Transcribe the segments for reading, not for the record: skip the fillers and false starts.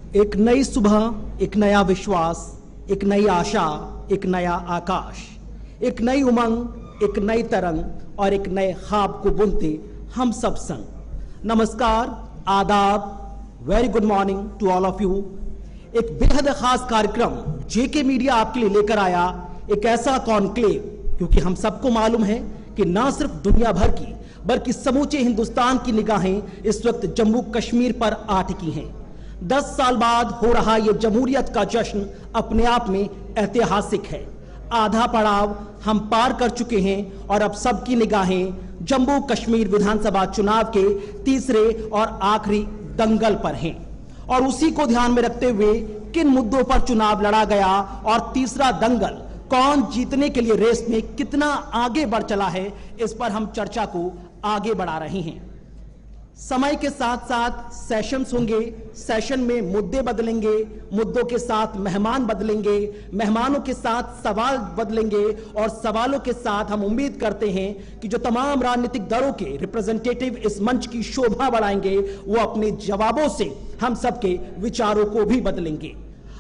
एक नई सुबह, एक नया विश्वास, एक नई आशा, एक नया आकाश, एक नई उमंग, एक नई तरंग और एक नए ख्वाब को बुनते हम सब संग। नमस्कार, आदाब, very good morning to all of you. एक बेहद खास कार्यक्रम जेके मीडिया आपके लिए लेकर आया, एक ऐसा कॉन्क्लेव, क्योंकि हम सबको मालूम है कि ना सिर्फ दुनिया भर की बल्कि समूचे हिंदुस्तान की निगाहें इस वक्त जम्मू कश्मीर पर आ टिकी हैं। 10 साल बाद हो रहा यह जमहूरियत का जश्न अपने आप में ऐतिहासिक है। आधा पड़ाव हम पार कर चुके हैं और अब सबकी निगाहें जम्मू कश्मीर विधानसभा चुनाव के तीसरे और आखिरी दंगल पर हैं। और उसी को ध्यान में रखते हुए किन मुद्दों पर चुनाव लड़ा गया और तीसरा दंगल कौन जीतने के लिए रेस में कितना आगे बढ़ चला है, इस पर हम चर्चा को आगे बढ़ा रहे हैं। समय के साथ साथ सेशंस होंगे, सेशन में मुद्दे बदलेंगे, मुद्दों के साथ मेहमान बदलेंगे, मेहमानों के साथ सवाल बदलेंगे और सवालों के साथ हम उम्मीद करते हैं कि जो तमाम राजनीतिक दलों के रिप्रेजेंटेटिव इस मंच की शोभा बढ़ाएंगे, वो अपने जवाबों से हम सबके विचारों को भी बदलेंगे।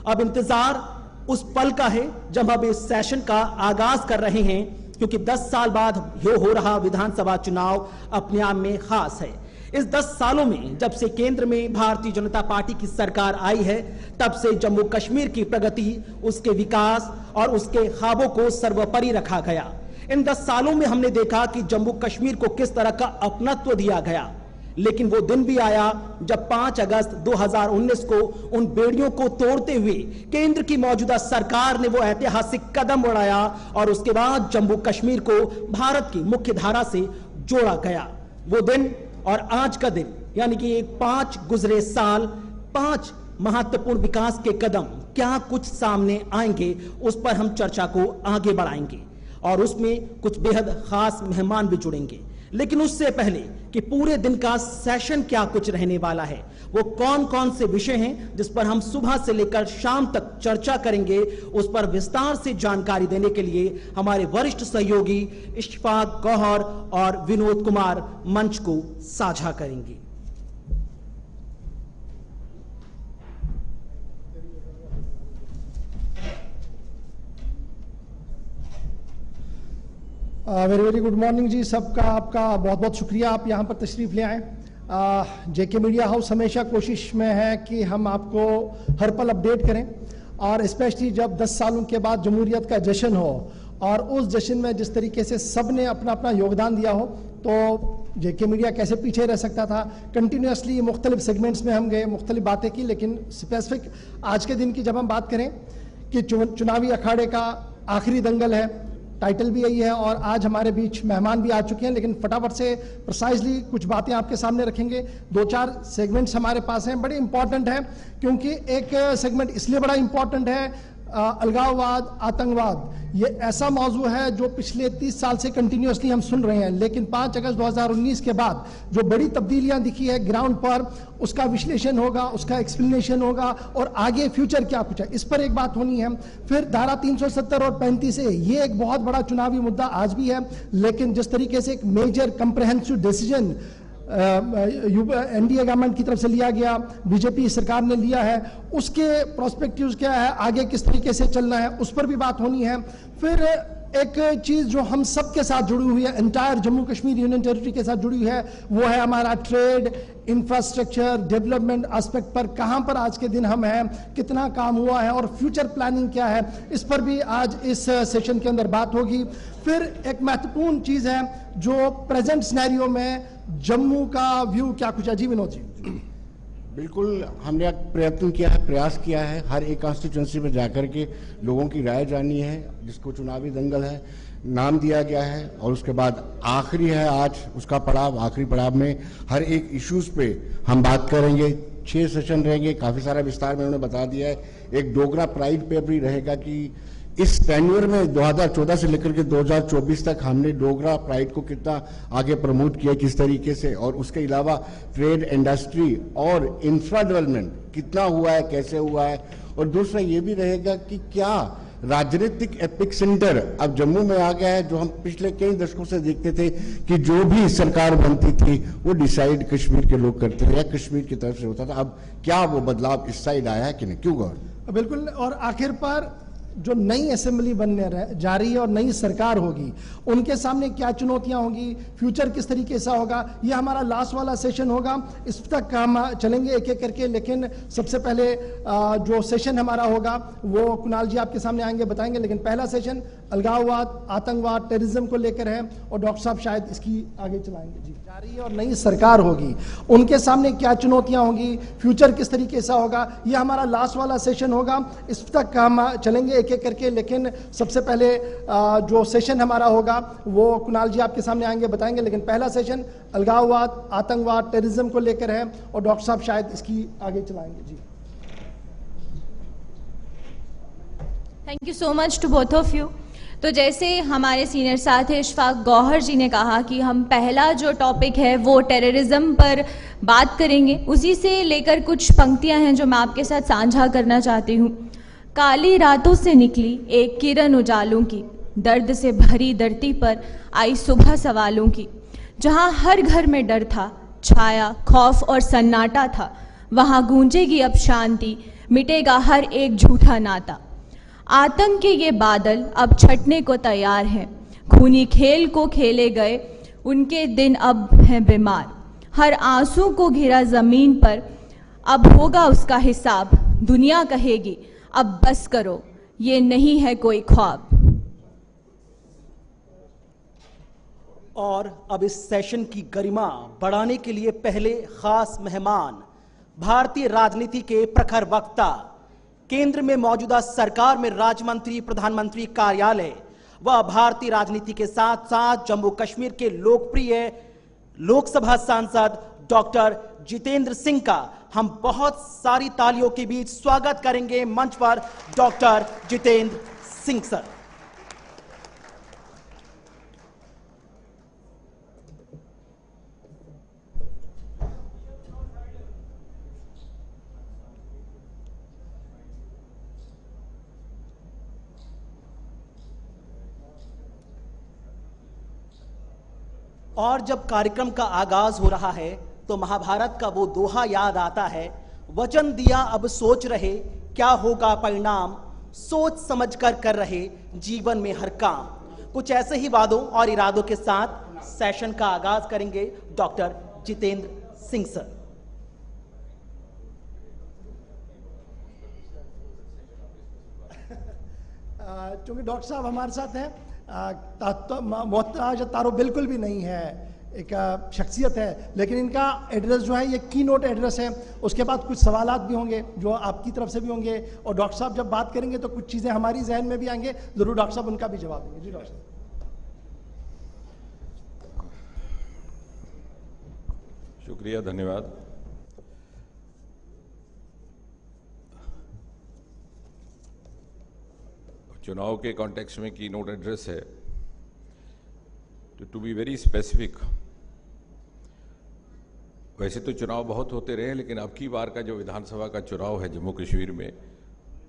अब इंतजार उस पल का है जब हम इस सेशन का आगाज कर रहे हैं, क्योंकि 10 साल बाद हो रहा विधानसभा चुनाव अपने आप में खास है। इस 10 सालों में जब से केंद्र में भारतीय जनता पार्टी की सरकार आई है, तब से जम्मू कश्मीर की प्रगति, उसके विकास और उसके ख्वाबों को सर्वोपरि रखा गया। इन 10 सालों में हमने देखा कि जम्मू कश्मीर को किस तरह का अपनत्व दिया गया, लेकिन वो दिन भी आया जब 5 अगस्त 2019 को उन बेड़ियों को तोड़ते हुए केंद्र की मौजूदा सरकार ने वो ऐतिहासिक कदम बढ़ाया और उसके बाद जम्मू कश्मीर को भारत की मुख्य धारा से जोड़ा गया। वो दिन और आज का दिन, यानी कि एक 5 गुजरे साल, 5 महत्वपूर्ण विकास के कदम क्या कुछ सामने आएंगे, उस पर हम चर्चा को आगे बढ़ाएंगे और उसमें कुछ बेहद खास मेहमान भी जुड़ेंगे। लेकिन उससे पहले कि पूरे दिन का सेशन क्या कुछ रहने वाला है, वो कौन कौन से विषय हैं जिस पर हम सुबह से लेकर शाम तक चर्चा करेंगे, उस पर विस्तार से जानकारी देने के लिए हमारे वरिष्ठ सहयोगी इशफाक गौहर और विनोद कुमार मंच को साझा करेंगे। वेरी वेरी गुड मॉर्निंग जी सबका। आपका बहुत बहुत शुक्रिया, आप यहाँ पर तशरीफ़ ले आए। जेके मीडिया हाउस हमेशा कोशिश में है कि हम आपको हर पल अपडेट करें, और स्पेशली जब 10 सालों के बाद जमहूरियत का जश्न हो और उस जश्न में जिस तरीके से सब ने अपना अपना योगदान दिया हो, तो जेके मीडिया कैसे पीछे रह सकता था। कंटिन्यूसली मुख्तलिफ सेगमेंट्स में हम गए, मुख्तलिफ बातें की, लेकिन स्पेसिफिक आज के दिन की जब हम बात करें कि चुनावी अखाड़े का आखिरी दंगल है, टाइटल भी यही है, और आज हमारे बीच मेहमान भी आ चुके हैं, लेकिन फटाफट से प्रिसाइजली कुछ बातें आपके सामने रखेंगे। 2-4 सेगमेंट्स हमारे पास हैं, बड़े इंपॉर्टेंट हैं, क्योंकि एक सेगमेंट इसलिए बड़ा इंपॉर्टेंट है, अलगाववाद, आतंकवाद, ये ऐसा मौजू है जो पिछले 30 साल से कंटिन्यूसली हम सुन रहे हैं, लेकिन 5 अगस्त 2019 के बाद जो बड़ी तब्दीलियां दिखी है ग्राउंड पर, उसका विश्लेषण होगा, उसका एक्सप्लेनेशन होगा और आगे फ्यूचर क्या कुछ है, इस पर एक बात होनी है। फिर धारा 370 और 35 है, ये एक बहुत बड़ा चुनावी मुद्दा आज भी है, लेकिन जिस तरीके से एक major comprehensive decision NDA government की तरफ से लिया गया, बीजेपी सरकार ने लिया है, उसके प्रोस्पेक्टिव्स क्या है, आगे किस तरीके से चलना है, उस पर भी बात होनी है। फिर एक चीज जो हम सब के साथ जुड़ी हुई है, entire Jammu Kashmir union territory के साथ जुड़ी हुई है, वो है हमारा ट्रेड, इंफ्रास्ट्रक्चर, डेवलपमेंट एस्पेक्ट पर कहां पर आज के दिन हम हैं, कितना काम हुआ है और फ्यूचर प्लानिंग क्या है, इस पर भी आज इस सेशन के अंदर बात होगी। फिर एक महत्वपूर्ण चीज है जो प्रेजेंट सिनेरियो में जम्मू का व्यू क्या कुछ है। जी विनोद जी। बिल्कुल, हमने प्रयत्न किया है, प्रयास किया है, हर एक कॉन्स्टिट्यूंसी में जाकर के लोगों की राय जानी है, जिसको चुनावी दंगल है नाम दिया गया है, और उसके बाद आखिरी है आज उसका पड़ाव। आखिरी पड़ाव में हर एक इश्यूज पे हम बात करेंगे। 6 सेशन रहेंगे, काफी सारा विस्तार में उन्होंने बता दिया है। एक डोगरा प्राइड पे भी रहेगा कि इस टेन्योर में 2014 से लेकर के 2024 तक हमने डोगरा प्राइड को कितना आगे प्रमोट किया, किस तरीके से, और उसके अलावा ट्रेड, इंडस्ट्री और इंफ्रा डेवलपमेंट कितना हुआ है, कैसे हुआ है। और दूसरा ये भी रहेगा कि क्या राजनीतिक एपिक सेंटर अब जम्मू में आ गया है, जो हम पिछले कई दशकों से देखते थे कि जो भी सरकार बनती थी वो डिसाइड कश्मीर के लोग करते थे या कश्मीर की तरफ से होता था। अब क्या वो बदलाव इस साइड आया है कि नहीं, क्यों गौर? बिल्कुल, और आखिर पर जो नई असेंबली बनने जा रही है और नई सरकार होगी, उनके सामने क्या चुनौतियां होंगी, फ्यूचर किस तरीके से होगा, ये हमारा लास्ट वाला सेशन होगा। इस तक हम चलेंगे एक एक करके, लेकिन सबसे पहले जो सेशन हमारा होगा वो कुणाल जी आपके सामने आएंगे, बताएंगे। लेकिन पहला सेशन अलगाववाद, आतंकवाद, टेररिज्म को लेकर है और डॉक्टर साहब शायद इसकी आगे चलाएंगे। जी, जा रही है और नई सरकार होगी, उनके सामने क्या चुनौतियां होंगी, फ्यूचर किस तरीके से होगा, ये हमारा लास्ट वाला सेशन होगा। इस तक हम चलेंगे एक एक करके, लेकिन सबसे पहले जो सेशन हमारा होगा वो कुणाल जी आपके सामने आएंगे, बताएंगे। लेकिन पहला सेशन अलगाववाद, आतंकवाद, टेररिज्म को लेकर है और डॉक्टर साहब शायद इसकी आगे चलाएंगे। जी, thank you so much to both of you. तो जैसे हमारे सीनियर साथी इशफाक गौहर जी ने कहा कि हम पहला जो टॉपिक है वो टेररिज्म पर बात करेंगे, उसी से लेकर कुछ पंक्तियां हैं जो मैं आपके साथ साझा करना चाहती हूँ। काली रातों से निकली एक किरण उजालों की, दर्द से भरी धरती पर आई सुबह सवालों की। जहाँ हर घर में डर था, छाया खौफ और सन्नाटा था, वहाँ गूंजेगी अब शांति, मिटेगा हर एक झूठा नाता। आतंक के ये बादल अब छटने को तैयार हैं, खूनी खेल को खेले गए उनके दिन अब हैं बीमार। हर आंसू को घिरा जमीन पर अब होगा उसका हिसाब, दुनिया कहेगी अब बस करो, ये नहीं है कोई ख्वाब। और अब इस सेशन की गरिमा बढ़ाने के लिए पहले खास मेहमान, भारतीय राजनीति के प्रखर वक्ता, केंद्र में मौजूदा सरकार में राज्य मंत्री, प्रधानमंत्री कार्यालय व भारतीय राजनीति के साथ साथ जम्मू कश्मीर के लोकप्रिय लोकसभा सांसद डॉक्टर जितेंद्र सिंह का हम बहुत सारी तालियों के बीच स्वागत करेंगे मंच पर। Doctor Jitendra Singh sir. और जब कार्यक्रम का आगाज हो रहा है तो महाभारत का वो दोहा याद आता है, वचन दिया अब सोच रहे क्या होगा परिणाम, सोच समझ कर रहे जीवन में हर काम। कुछ ऐसे ही वादों और इरादों के साथ सेशन का आगाज करेंगे डॉक्टर जितेंद्र सिंह सर। क्योंकि डॉक्टर साहब हमारे साथ हैं, मोहताज तारो बिल्कुल भी नहीं है, एक शख्सियत है, लेकिन इनका एड्रेस जो है ये की नोट एड्रेस है। उसके बाद कुछ सवालात भी होंगे जो आपकी तरफ से भी होंगे, और डॉक्टर साहब जब बात करेंगे तो कुछ चीज़ें हमारी जहन में भी आएंगे, जरूर डॉक्टर साहब उनका भी जवाब देंगे। जी डॉक्टर साहब। शुक्रिया, धन्यवाद। चुनाव के कॉन्टेक्स्ट में की नोट एड्रेस है, टू बी वेरी स्पेसिफिक। वैसे तो चुनाव बहुत होते रहे, लेकिन अब की बार का जो विधानसभा का चुनाव है जम्मू कश्मीर में,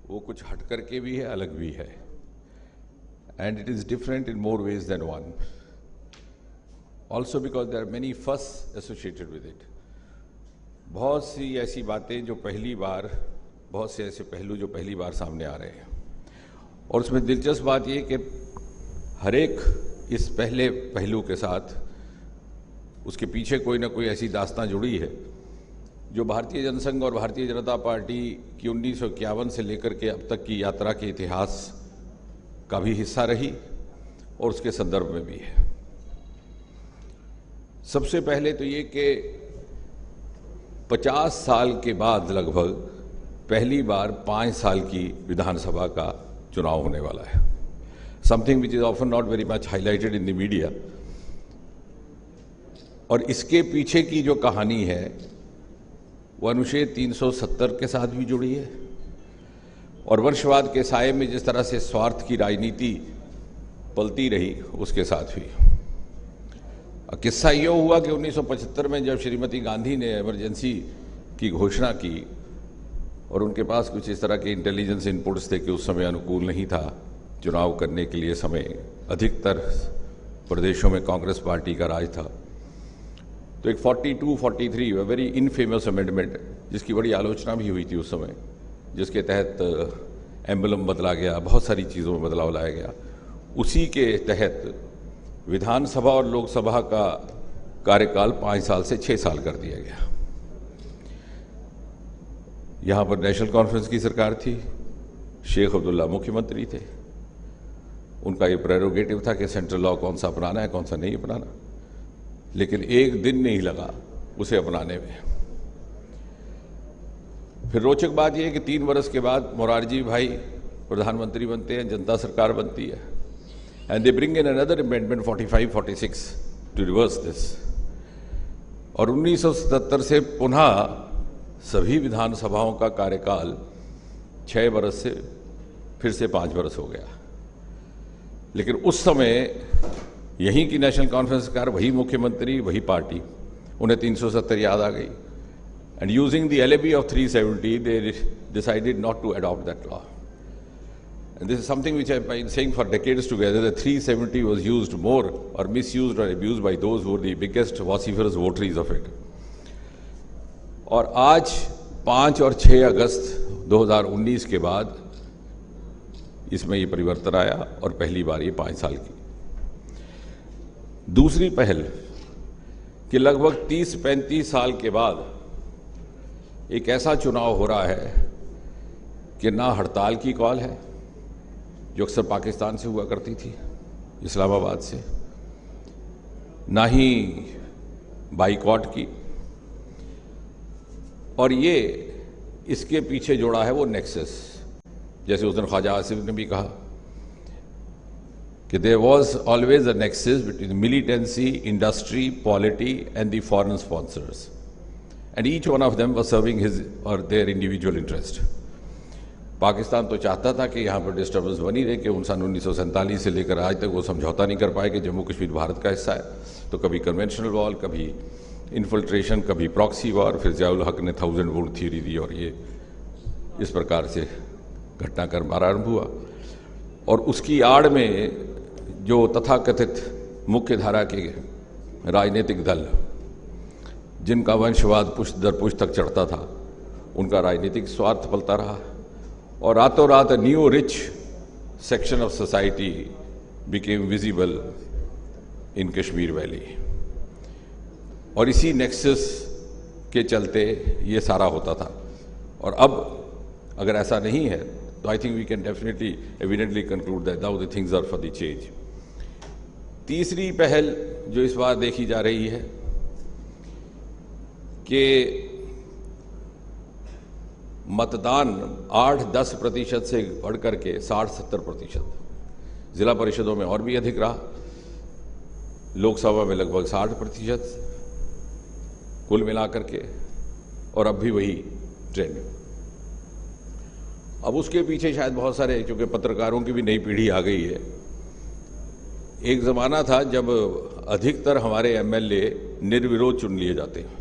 वो कुछ हट करके भी है, अलग भी है, and it is different in more ways than one, also because there are many first associated with it. बहुत सी ऐसी बातें जो पहली बार, बहुत से ऐसे पहलू जो पहली बार सामने आ रहे हैं, और उसमें दिलचस्प बात ये कि हर एक इस पहले पहलू के साथ उसके पीछे कोई ना कोई ऐसी दास्तां जुड़ी है जो भारतीय जनसंघ और भारतीय जनता पार्टी की 1951 से लेकर के अब तक की यात्रा के इतिहास का भी हिस्सा रही और उसके संदर्भ में भी है। सबसे पहले तो ये कि 50 साल के बाद लगभग पहली बार 5 साल की विधानसभा का चुनाव होने वाला है, something which is often not very much highlighted in the media. और इसके पीछे की जो कहानी है वो अनुच्छेद 370 के साथ भी जुड़ी है, और वर्षवाद के साये में जिस तरह से स्वार्थ की राजनीति पलती रही उसके साथ भी। किस्सा ये हुआ कि 1975 में जब श्रीमती गांधी ने इमरजेंसी की घोषणा की और उनके पास कुछ इस तरह के इंटेलिजेंस इनपुट्स थे कि उस समय अनुकूल नहीं था चुनाव करने के लिए समय, अधिकतर प्रदेशों में कांग्रेस पार्टी का राज था। तो एक 42-43 वेरी इनफेमस अमेंडमेंट, जिसकी बड़ी आलोचना भी हुई थी उस समय, जिसके तहत एम्बलम बदला गया, बहुत सारी चीज़ों में बदलाव लाया गया, उसी के तहत विधानसभा और लोकसभा का कार्यकाल 5 साल से 6 साल कर दिया गया। यहाँ पर नेशनल कॉन्फ्रेंस की सरकार थी, शेख अब्दुल्ला मुख्यमंत्री थे, उनका ये प्रेरोगेटिव था कि सेंट्रल लॉ कौन सा अपनाना है कौन सा नहीं अपनाना, लेकिन एक दिन नहीं लगा उसे अपनाने में। फिर रोचक बात यह है कि 3 वर्ष के बाद मोरारजी भाई प्रधानमंत्री बनते हैं, जनता सरकार बनती है, and they bring in another amendment 45-46 to reverse this. और 1977 से पुनः सभी विधानसभाओं का कार्यकाल 6 वर्ष से फिर से 5 वर्ष हो गया। लेकिन उस समय यहीं की नेशनल कॉन्फ्रेंस सरकार, वही मुख्यमंत्री, वही पार्टी, उन्हें 370 याद आ गई, and using the LAB of 370 they decided not to adopt that law. And this is something which I've been saying for decades together, that 370 was used more or misused or abused by those who were the biggest vociferous votaries of it. और आज 5 और 6 अगस्त 2019 के बाद इसमें ये परिवर्तन आया और पहली बार ये 5 साल की। दूसरी पहल कि लगभग 30-35 साल के बाद एक ऐसा चुनाव हो रहा है कि ना हड़ताल की कॉल है, जो अक्सर पाकिस्तान से हुआ करती थी, इस्लामाबाद से, ना ही बाइकॉट की, और ये इसके पीछे जोड़ा है वो नेक्सस, जैसे उस दिन ख्वाजा आसिफ ने भी कहा कि there was always a nexus between militancy, industry, polity and the foreign sponsors, and each one of them was serving his or their individual interest. Pakistan तो चाहता था कि यहाँ पर डिस्टर्बेंस बनी रहे, कि 1947 से लेकर आज तक वो समझौता नहीं कर पाए कि जम्मू कश्मीर भारत का हिस्सा है। तो कभी कन्वेंशनल वॉर, कभी इन्फिल्ट्रेशन, कभी प्रॉक्सी वॉर, फिर ज़ियाउल हक ने 1000 वोट थ्योरी दी और ये इस प्रकार से घटनाक्रम आरंभ हुआ। और उसकी आड़ में जो तथाकथित मुख्य धारा के राजनीतिक दल, जिनका वंशवाद पुष्ट दर पुष्ट तक चढ़ता था, उनका राजनीतिक स्वार्थ पलता रहा, और रातों रात new rich section of society became visible in Kashmir valley. और इसी नेक्सस के चलते ये सारा होता था। और अब अगर ऐसा नहीं है तो I think we can definitely evidently conclude that now the things are for the change. तीसरी पहल जो इस बार देखी जा रही है कि मतदान 8-10% से बढ़कर के 60-70%, जिला परिषदों में और भी अधिक रहा, लोकसभा में लगभग 60% कुल मिलाकर के, और अब भी वही ट्रेंड। अब उसके पीछे शायद बहुत सारे, क्योंकि पत्रकारों की भी नई पीढ़ी आ गई है। एक ज़माना था जब अधिकतर हमारे एमएलए निर्विरोध चुन लिए जाते हैं।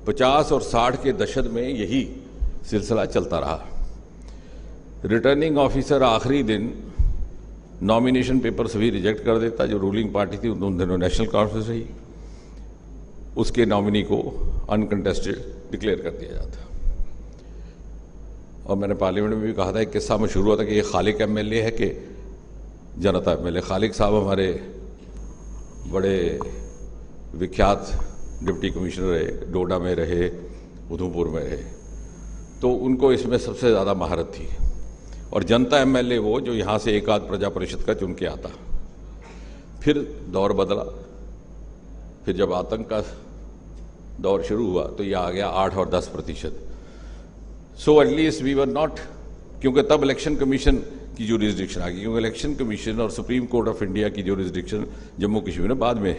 50 और 60 के दशक में यही सिलसिला चलता रहा। रिटर्निंग ऑफिसर आखिरी दिन नॉमिनेशन पेपर सभी रिजेक्ट कर देता, जो रूलिंग पार्टी थी उन दिनों नेशनल कॉन्फ्रेंस रही, उसके नॉमिनी को अनकंटेस्टेड डिक्लेयर कर दिया जाता। और मैंने पार्लियामेंट में भी कहा था, एक किस्सा मशहूर हुआ था कि ये खालिक एमएलए है कि जनता एमएलए। खालिक साहब हमारे बड़े विख्यात डिप्टी कमिश्नर रहे, डोडा में रहे, उधमपुर में रहे, तो उनको इसमें सबसे ज़्यादा महारत थी। और जनता एमएलए वो जो यहाँ से एक आध प्रजा परिषद का चुन के आता। फिर दौर बदला, फिर जब आतंक का दौर शुरू हुआ तो ये आ गया 8 और 10%। So at least we were not, क्योंकि तब इलेक्शन कमीशन की ज्यूरिसडिक्शन आ गई, क्योंकि इलेक्शन कमीशन और सुप्रीम कोर्ट ऑफ इंडिया की ज्यूरिसडिक्शन जम्मू कश्मीर में बाद में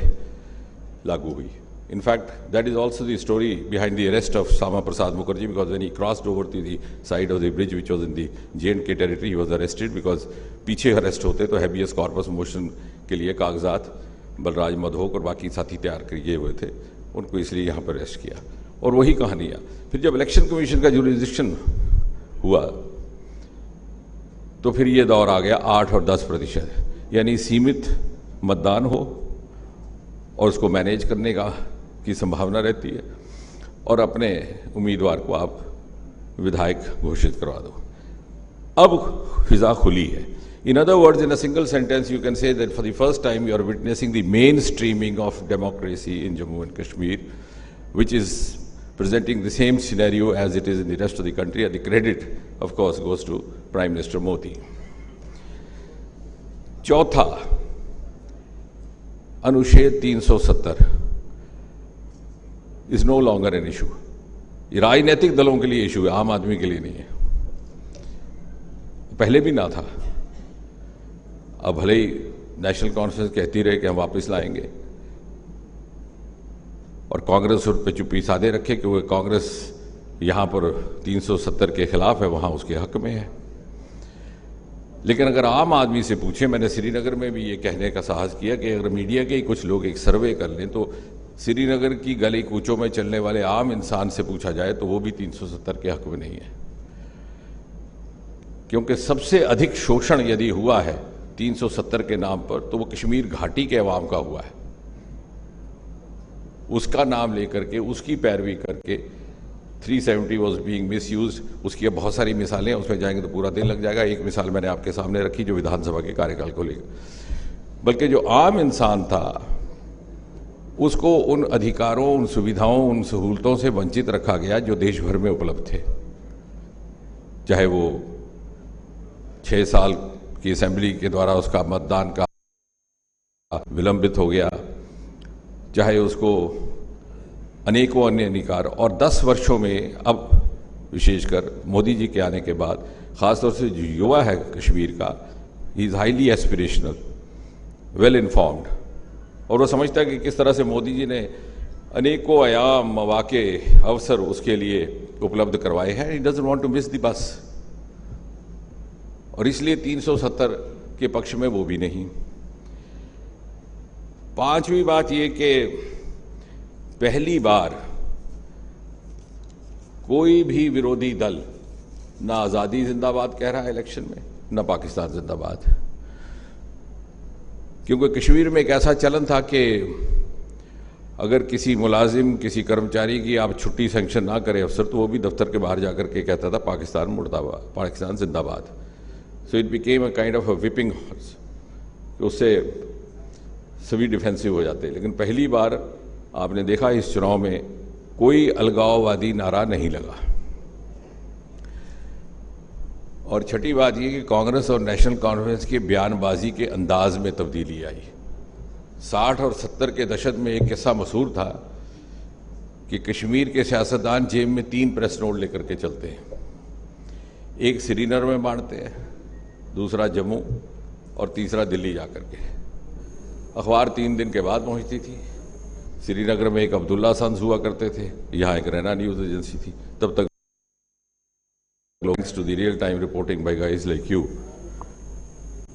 लागू हुई। In fact, that is also the story behind the arrest of Sama Prasad Mukherjee, because when he crossed over to the side of the bridge which was in the J&K territory, he was arrested because पीछे arrest होते तो habeas corpus motion के लिए कागजात बलराज मधोक और बाकी साथी तैयार किए हुए थे, उनको इसलिए यहाँ पर अरेस्ट किया। और वही कहानियाँ फिर जब इलेक्शन कमीशन का ज्यूरिसडिक्शन हुआ तो फिर ये दौर आ गया 8 और 10%, यानी सीमित मतदान हो और उसको मैनेज करने की संभावना रहती है और अपने उम्मीदवार को आप विधायक घोषित करवा दो। अब फिजा खुली है। In other words, in a single sentence, you can say that for the first time you are witnessing the mainstreaming of democracy in Jammu and Kashmir, which is presenting the same scenario as it is in the rest of the country, and the credit, of course, goes to Prime Minister Modi. चौथा, अनुच्छेद 370 is no longer an issue. ये राजनीतिक दलों के लिए issue है, आम आदमी के लिए नहीं है। पहले भी ना था। अब भले ही नेशनल कॉन्फ्रेंस कहती रहे कि हम वापस लाएंगे और कांग्रेस उस पर चुप्पी साधे रखे कि वो कांग्रेस यहां पर 370 के खिलाफ है, वहां उसके हक में है। लेकिन अगर आम आदमी से पूछे, मैंने श्रीनगर में भी ये कहने का साहस किया कि अगर मीडिया के ही कुछ लोग एक सर्वे कर लें तो श्रीनगर की गली कूचों में चलने वाले आम इंसान से पूछा जाए तो वो भी 370 के हक में नहीं है, क्योंकि सबसे अधिक शोषण यदि हुआ है 370 के नाम पर तो वो कश्मीर घाटी के अवाम का हुआ है। उसका नाम लेकर के, उसकी पैरवी करके 370 वॉज बीइंग मिसयूज्ड। उसकी अब बहुत सारी मिसालें, उसमें जाएंगे तो पूरा दिन लग जाएगा। एक मिसाल मैंने आपके सामने रखी जो विधानसभा के कार्यकाल को लेकर, बल्कि जो आम इंसान था उसको उन अधिकारों, उन सुविधाओं, उन सहूलतों से वंचित रखा गया जो देश भर में उपलब्ध थे। चाहे वो 6 साल की असेंबली के द्वारा उसका मतदान का विलंबित हो गया, चाहे उसको अनेकों अन्य अधिकार, और 10 वर्षों में अब विशेषकर मोदी जी के आने के बाद खासतौर से जो युवा है कश्मीर का, he is highly aspirational, well informed, और वो समझता है कि किस तरह से मोदी जी ने अनेकों आयाम, मौके, अवसर उसके लिए उपलब्ध करवाए हैं। He doesn't want to miss the bus, और इसलिए 370 के पक्ष में वो भी नहीं। पांचवी बात ये कि पहली बार कोई भी विरोधी दल ना आज़ादी जिंदाबाद कह रहा है इलेक्शन में, ना पाकिस्तान जिंदाबाद, क्योंकि कश्मीर में एक ऐसा चलन था कि अगर किसी मुलाजिम, किसी कर्मचारी की आप छुट्टी सेंक्शन ना करें अफसर, तो वो भी दफ्तर के बाहर जाकर के कहता था पाकिस्तान मुर्दाबाद, पाकिस्तान जिंदाबाद। So it became a kind of a whipping horse, उससे सभी डिफेंसिव हो जाते। लेकिन पहली बार आपने देखा इस चुनाव में कोई अलगाववादी नारा नहीं लगा। और छठी बात यह कि कांग्रेस और नेशनल कॉन्फ्रेंस की बयानबाजी के अंदाज में तब्दीली आई। 60 और 70 के दशक में एक किस्सा मशहूर था कि कश्मीर के सियासतदान जेब में 3 प्रेस नोट लेकर के चलते हैं, एक श्रीनगर में बांटते हैं, दूसरा जम्मू और तीसरा दिल्ली जाकर के। अखबार 3 दिन के बाद पहुंचती थी। श्रीनगर में एक अब्दुल्ला सन्स हुआ करते थे, यहाँ एक रैना न्यूज़ एजेंसी थी। तब तक thanks to the real time reporting by guys like you.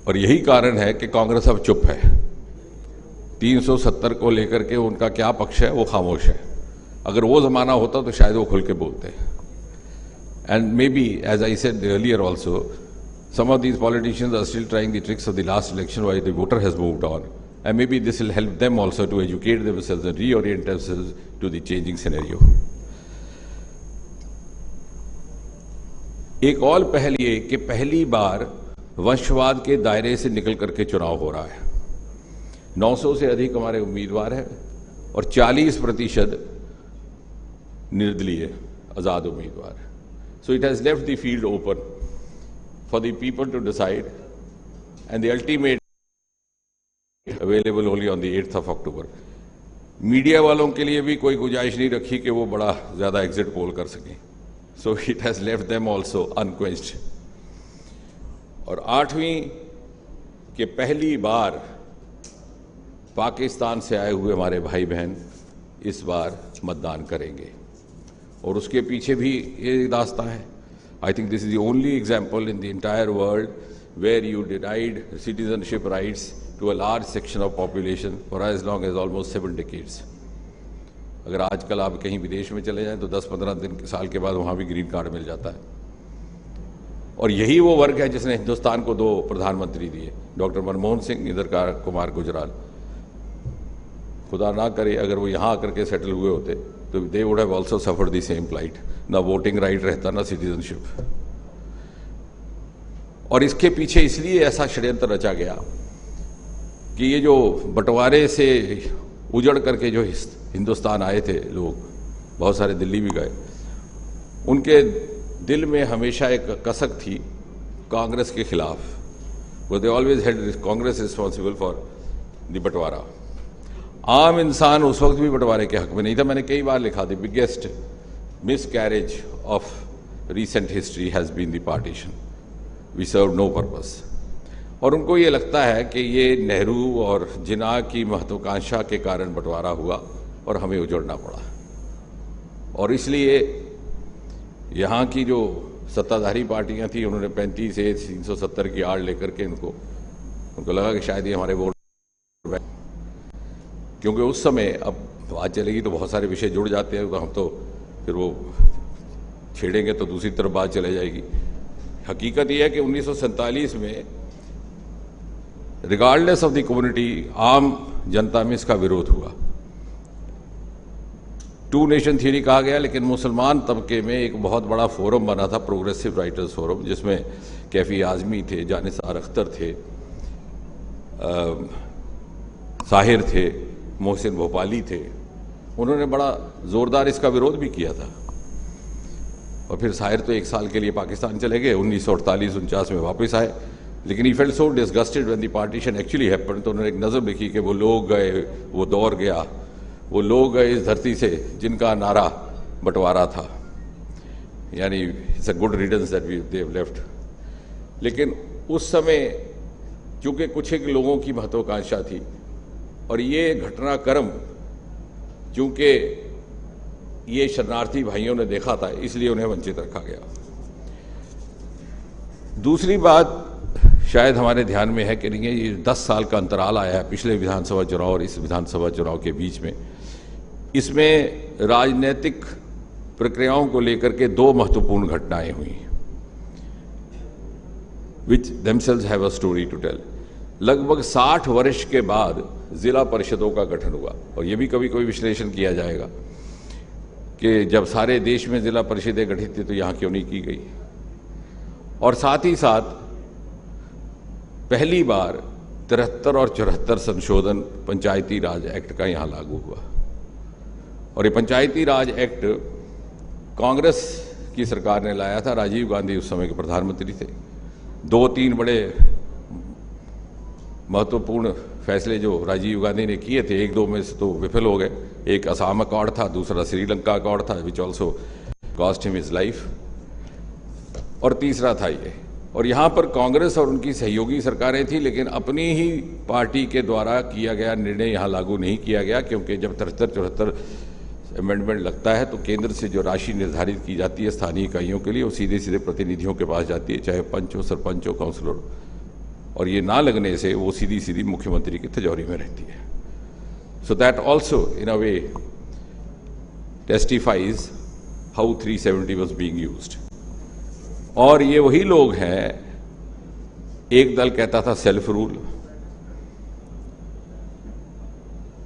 और यही कारण है कि कांग्रेस अब चुप है। 370 को लेकर के उनका क्या पक्ष है, वो खामोश है। अगर वो जमाना होता तो शायद वो खुल के बोलते। And maybe, as I said earlier also, some of these politicians are still trying the tricks of the last election while the voter has moved on, and maybe this will help them also to educate themselves and reorient themselves to the changing scenario. एक और पहल ये कि पहली बार वंशवाद के दायरे से निकल करके चुनाव हो रहा है। 900 से अधिक हमारे उम्मीदवार हैं और 40% निर्दलीय आजाद उम्मीदवार। So it has left the field open for the people to decide, and the ultimate available only on the 8th of October. Media वालों के लिए भी कोई गुंजाइश नहीं रखी कि वो बड़ा ज्यादा एग्जिट पोल कर सकें। So it has left them also unquenched. और 8वीं के पहली बार पाकिस्तान से आए हुए हमारे भाई बहन इस बार मतदान करेंगे, और उसके पीछे भी ये दास्ता है। I think this is the only example in the entire world where you denied citizenship rights to a large section of population for as long as almost 7 decades. अगर आजकल आप कहीं विदेश में चले जाएं तो 10-15 दिन साल के बाद वहाँ भी ग्रीन कार्ड मिल जाता है। और यही वो वर्ग है जिसने हिंदुस्तान को 2 प्रधानमंत्री दिए, डॉक्टर मनमोहन सिंह, इधर का कुमार गुजराल। खुदा ना करे अगर वो यहाँ आकर के सेटल हुए होते तो they would have also suffered the same plight, ना वोटिंग राइट रहता ना सिटीजनशिप। और इसके पीछे इसलिए ऐसा षड्यंत्र रचा गया कि ये जो बंटवारे से उजड़ करके जो हिंदुस्तान आए थे लोग, बहुत सारे दिल्ली भी गए, उनके दिल में हमेशा एक कसक थी कांग्रेस के खिलाफ। वो they always had Congress responsible for the बंटवारा। आम इंसान उस वक्त भी बंटवारे के हक में नहीं था। मैंने कई बार लिखा, the biggest miscarriage of recent history has been the partition, we serve no purpose. और उनको ये लगता है कि ये नेहरू और जिन्ना की महत्वाकांक्षा के कारण बंटवारा हुआ और हमें उजड़ना पड़ा। और इसलिए यहाँ की जो सत्ताधारी पार्टियां थी उन्होंने 35 से 370 की आड़ लेकर के उनको लगा कि शायद ये हमारे वोट, क्योंकि उस समय, अब बात चलेगी तो बहुत सारे विषय जुड़ जाते हैं, तो हम तो फिर वो छेड़ेंगे तो दूसरी तरफ बात चले जाएगी। हकीकत यह है कि 1947 में रिगार्डलेस ऑफ द कम्युनिटी, आम जनता में इसका विरोध हुआ। 2 नेशन थ्योरी कहा गया, लेकिन मुसलमान तबके में एक बहुत बड़ा फोरम बना था, प्रोग्रेसिव राइटर्स फोरम, जिसमें कैफी आजमी थे, जानिसार अख्तर थे, साहिर थे, मोहसिन भोपाली थे। उन्होंने बड़ा जोरदार इसका विरोध भी किया था। और फिर साहिर तो 1 साल के लिए पाकिस्तान चले गए, 1948-49 में वापस आए। लेकिन he felt so disgusted when the partition actually happened, तो उन्होंने एक नज़म लिखी कि वो लोग गए, वो दौर गया, वो लोग गए इस धरती से जिनका नारा बंटवारा था। यानी it's a good riddance that we they have left. लेकिन उस समय चूंकि कुछ एक लोगों की महत्वाकांक्षा थी और ये घटनाक्रम चूंकि ये शरणार्थी भाइयों ने देखा था, इसलिए उन्हें वंचित रखा गया। दूसरी बात शायद हमारे ध्यान में है कि नहीं, ये 10 साल का अंतराल आया है पिछले विधानसभा चुनाव और इस विधानसभा चुनाव के बीच में। इसमें राजनीतिक प्रक्रियाओं को लेकर के 2 महत्वपूर्ण घटनाएं हुई, which themselves have a story to tell. लगभग 60 वर्ष के बाद जिला परिषदों का गठन हुआ, और यह भी कभी कभी विश्लेषण किया जाएगा कि जब सारे देश में जिला परिषदें गठित थी तो यहाँ क्यों नहीं की गई। और साथ ही साथ पहली बार 73 और 74 संशोधन पंचायती राज एक्ट का यहाँ लागू हुआ। और ये पंचायती राज एक्ट कांग्रेस की सरकार ने लाया था, राजीव गांधी उस समय के प्रधानमंत्री थे। 2-3 बड़े महत्वपूर्ण फैसले जो राजीव गांधी ने किए थे, 1-2 में से तो विफल हो गए। एक असम अकॉर्ड था, दूसरा श्रीलंका अकॉर्ड था, which also cost him his life, और तीसरा था ये। और यहाँ पर कांग्रेस और उनकी सहयोगी सरकारें थी, लेकिन अपनी ही पार्टी के द्वारा किया गया निर्णय यहाँ लागू नहीं किया गया, क्योंकि जब 73-74 अमेंडमेंट लगता है तो केंद्र से जो राशि निर्धारित की जाती है स्थानीय इकाइयों के लिए, वो सीधे सीधे प्रतिनिधियों के पास जाती है, चाहे पंच हो, सरपंच हो, काउंसलर, और ये ना लगने से वो सीधी सीधी मुख्यमंत्री की तिजोरी में रहती है। So that also in a way टेस्टिफाइज how 370 was being used. और ये वही लोग हैं, एक दल कहता था सेल्फ रूल,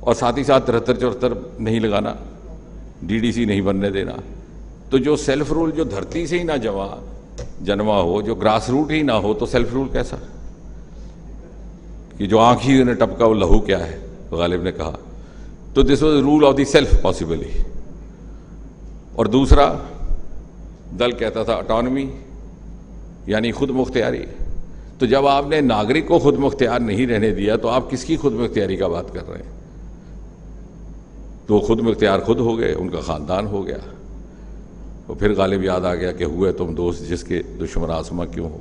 और साथ ही साथ 73-74 नहीं लगाना, डीडीसी नहीं बनने देना। तो जो सेल्फ रूल जो धरती से ही ना जन्मा हो, जो ग्रास रूट ही ना हो, तो सेल्फ रूल कैसा? कि जो आंख ही ने टपका वो लहू क्या है, गालिब ने कहा। तो this was rule of the self possibly. और दूसरा दल कहता था ऑटोनॉमी, यानी खुद मुख्तियारी। तो जब आपने नागरिक को खुद मुख्तियार नहीं रहने दिया तो आप किसकी खुद मुख्तियारी का बात कर रहे हैं? तो खुद मुख्तियार खुद हो गए, उनका खानदान हो गया। तो फिर गालिब याद आ गया कि हुए तुम दोस्त जिसके दुश्मन आसमां क्यों हो।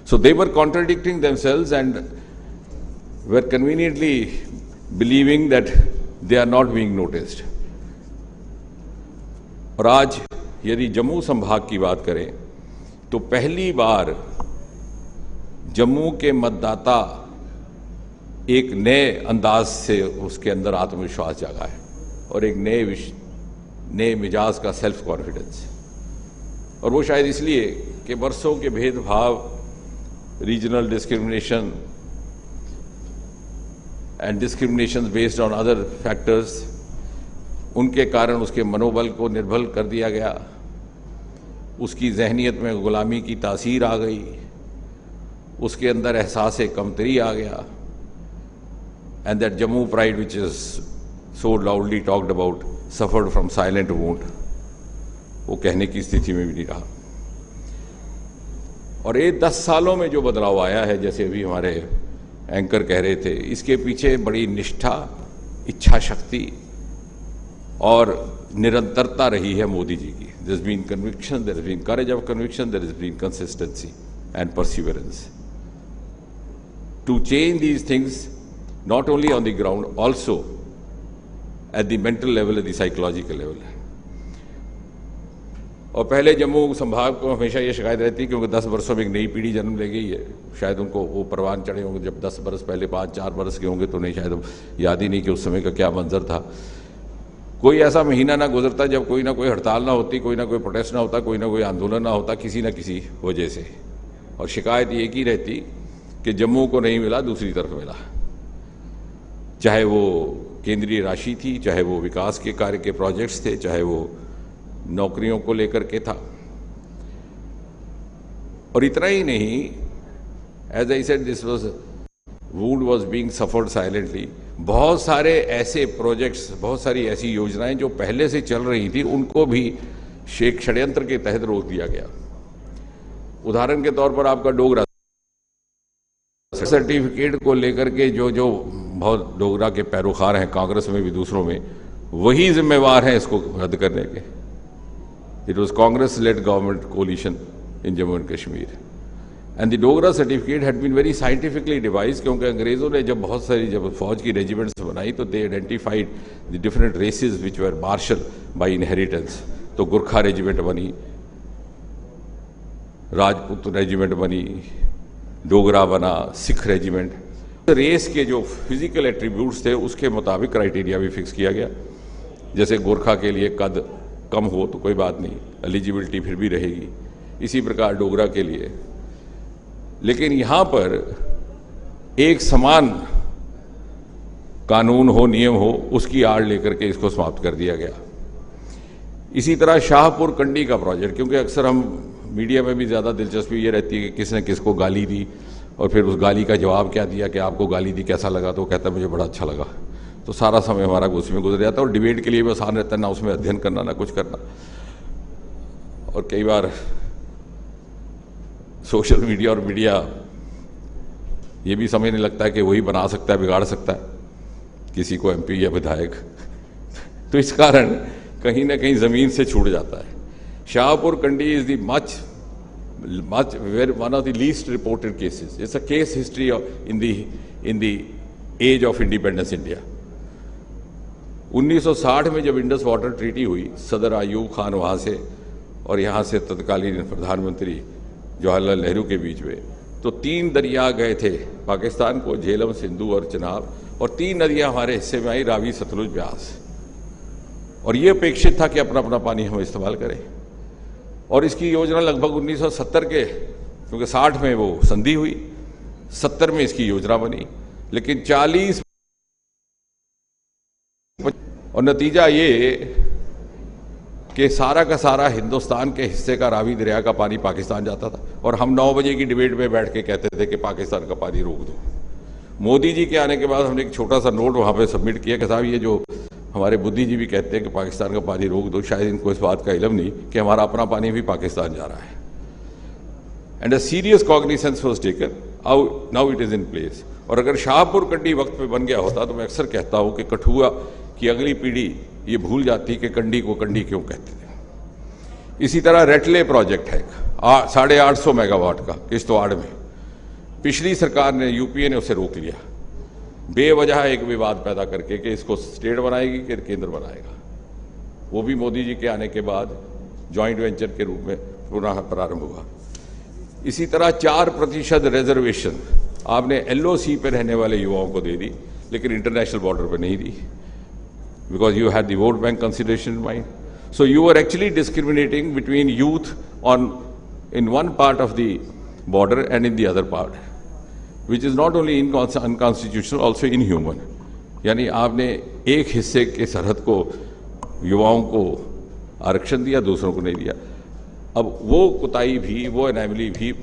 So they were contradicting themselves and were conveniently believing that they are not being noticed. और आज यदि जम्मू संभाग की बात करें तो पहली बार जम्मू के मतदाता एक नए अंदाज से उसके अंदर आत्मविश्वास जागा है और एक नए मिजाज का सेल्फ कॉन्फिडेंस। और वो शायद इसलिए कि बरसों के भेदभाव, regional discrimination and discrimination based on other factors, उनके कारण उसके मनोबल को निर्बल कर दिया गया, उसकी जहनीत में गुलामी की तासीर आ गई, उसके अंदर एहसास कमतरी आ गया, and that Jammu pride which is so loudly talked about suffered from silent wound, वो कहने की स्थिति में भी नहीं रहा। और ये 10 सालों में जो बदलाव आया है, जैसे अभी हमारे एंकर कह रहे थे, इसके पीछे बड़ी निष्ठा, इच्छा शक्ति और निरंतरता रही है मोदी जी की। There has been conviction, there has been courage of conviction, there has been consistency and perseverance to change these things, not only on the ground, also at the mental level, at the psychological level. और पहले जम्मू संभाग को हमेशा ये शिकायत रहती क्योंकि 10 वर्षों में एक नई पीढ़ी जन्म ले गई है, शायद उनको वो परवान चढ़े होंगे जब 10 वर्ष पहले 5-4 वर्ष के होंगे तो नहीं, शायद याद ही नहीं कि उस समय का क्या मंजर था। कोई ऐसा महीना ना गुजरता जब कोई ना कोई हड़ताल ना होती, कोई ना कोई प्रोटेस्ट ना होता, कोई ना कोई आंदोलन ना होता किसी न किसी वजह से, और शिकायत ये की रहती कि जम्मू को नहीं मिला, दूसरी तरफ मिला, चाहे वो केंद्रीय राशि थी, चाहे वो विकास के कार्य के प्रोजेक्ट्स थे, चाहे वो नौकरियों को लेकर के था। और इतना ही नहीं, as I said, this was would was being suffered silently. बहुत सारे ऐसे प्रोजेक्ट्स, बहुत सारी ऐसी योजनाएं जो पहले से चल रही थी, उनको भी षड्यंत्र के तहत रोक दिया गया। उदाहरण के तौर पर आपका डोगरा सर्टिफिकेट को लेकर के जो बहुत डोगरा के पैरोकार हैं कांग्रेस में भी दूसरों में, वही जिम्मेवार हैं इसको रद्द करने के। It was Congress led government coalition in Jammu and Kashmir and the Dogra certificate had been very scientifically devise, क्योंकि अंग्रेजों ने जब फौज की रेजिमेंट्स बनाई तो they identified the different races which were martial by inheritance. तो गुरखा रेजिमेंट बनी, राजपूत रेजिमेंट बनी, डोगरा बना, सिख रेजिमेंट। रेस के जो फिजिकल एट्रीब्यूट्स थे उसके मुताबिक क्राइटेरिया भी फिक्स किया गया। जैसे गोरखा के लिए कद कम हो तो कोई बात नहीं, एलिजिबिलिटी फिर भी रहेगी, इसी प्रकार डोगरा के लिए। लेकिन यहाँ पर एक समान कानून हो, नियम हो, उसकी आड़ लेकर के इसको समाप्त कर दिया गया। इसी तरह शाहपुर कंडी का प्रोजेक्ट, क्योंकि अक्सर हम मीडिया में भी ज़्यादा दिलचस्पी ये रहती है कि किसने किसको गाली दी और फिर उस गाली का जवाब क्या दिया कि आपको गाली दी कैसा लगा, तो वो कहता है मुझे बड़ा अच्छा लगा। तो सारा समय हमारा उसी में गुजर जाता है और डिबेट के लिए भी आसान रहता है, ना उसमें अध्ययन करना ना कुछ करना। और कई बार सोशल मीडिया और मीडिया ये भी समझने लगता है कि वही बना सकता है, बिगाड़ सकता है किसी को एमपी या विधायक। तो इस कारण कहीं ना कहीं ज़मीन से छूट जाता है। Shahpur Kandi is the much one of the least reported cases. It's a case history in the age of independence India. 1960 में जब इंडस वाटर ट्रीटी हुई, सदर अयूब खान वहाँ से और यहाँ से तत्कालीन प्रधानमंत्री जवाहरलाल नेहरू के बीच में, तो 3 दरिया गए थे पाकिस्तान को, झेलम, सिंधु और चिनाब, और 3 नदियाँ हमारे हिस्से में आई, रावी, सतलुज, ब्यास। और ये अपेक्षित था कि अपना अपना पानी हम इस्तेमाल करें। और इसकी योजना लगभग 1970 के, क्योंकि 60 में वो संधि हुई, 70 में इसकी योजना बनी, लेकिन 40 और नतीजा ये कि सारा का सारा हिंदुस्तान के हिस्से का रावी दरिया का पानी पाकिस्तान जाता था। और हम 9 बजे की डिबेट में बैठ के कहते थे कि पाकिस्तान का पानी रोक दो। मोदी जी के आने के बाद हमने एक छोटा सा नोट वहाँ पे सबमिट किया कि साहब ये जो हमारे बुद्धिजीवी कहते हैं कि पाकिस्तान का पानी रोक दो, शायद इनको इस बात का इल्म नहीं कि हमारा अपना पानी भी पाकिस्तान जा रहा है। And a serious cognisance was taken, now it is in place. और अगर शाहपुर कंडी वक्त पे बन गया होता तो मैं अक्सर कहता हूँ कि कठुआ की अगली पीढ़ी ये भूल जाती कि कंडी को कंडी क्यों कहते थे। इसी तरह रेटले प्रोजेक्ट है 850 मेगावाट का किश्तवाड़ में, पिछली सरकार ने, यूपीए ने उसे रोक लिया बेवजह एक विवाद पैदा करके कि इसको स्टेट बनाएगी कि केंद्र बनाएगा। वो भी मोदी जी के आने के बाद जॉइंट वेंचर के रूप में पुनः प्रारंभ हुआ। इसी तरह 4% रिजर्वेशन आपने एलओसी पे रहने वाले युवाओं को दे दी, लेकिन इंटरनेशनल बॉर्डर पे नहीं दी, because you had the vote bank consideration in mind. So you are actually discriminating between youth in one part of the border and in the other part, which is not only unconstitutional, also inhuman. यानी आपने एक हिस्से के सरहद को, युवाओं को आरक्षण दिया, दूसरों को नहीं दिया। अब वो कुताही भी, वो एनैमली भी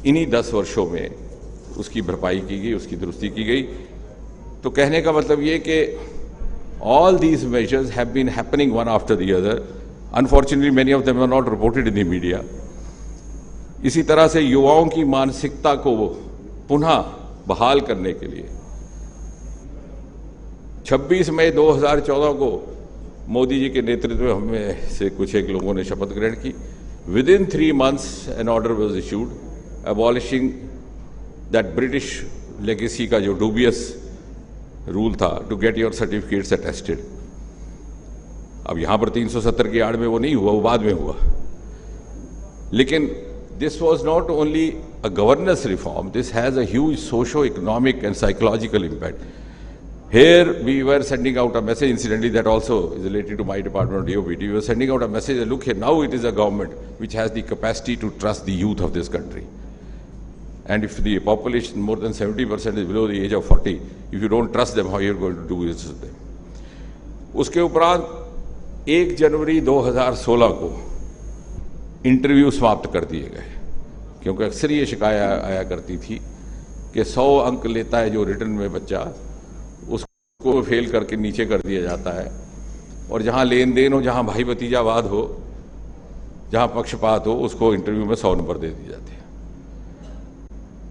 इन्हीं 10 वर्षों में उसकी भरपाई की गई, उसकी दुरुस्ती की गई। तो कहने का मतलब ये कि all these measures have been happening one after the other. Unfortunately, many of them are not reported in the media. इसी तरह से युवाओं की मानसिकता को पुनः बहाल करने के लिए 26 मई 2014 को मोदी जी के नेतृत्व में हमें से कुछ एक लोगों ने शपथ ग्रहण की। Within 3 months, an order was issued abolishing that British legacy का जो dubious रूल था to get your certificates attested. अब यहां पर 370 की आड़ में वो नहीं हुआ, वो बाद में हुआ। लेकिन this was not only a governance reform, this has a huge socio economic and psychological impact. Here we were sending out a message, incidentally, that also is related to my department of DOPT. We were sending out a message that, look here, now it is a government which has the capacity to trust the youth of this country. And if the population more than 70% is below the age of 40, if you don't trust them, how you are going to do this with them? उसके उपरांत 1 जनवरी 2016 को interview समाप्त कर दिए गए, क्योंकि अक्सर ये शिकायत आया करती थी कि 100 अंक लेता है जो रिटर्न में बच्चा, उसको फेल करके नीचे कर दिया जाता है, और जहाँ लेन देन हो, जहाँ भाई भतीजावाद हो, जहाँ पक्षपात हो, उसको इंटरव्यू में 100 नंबर दे दिए जाते हैं।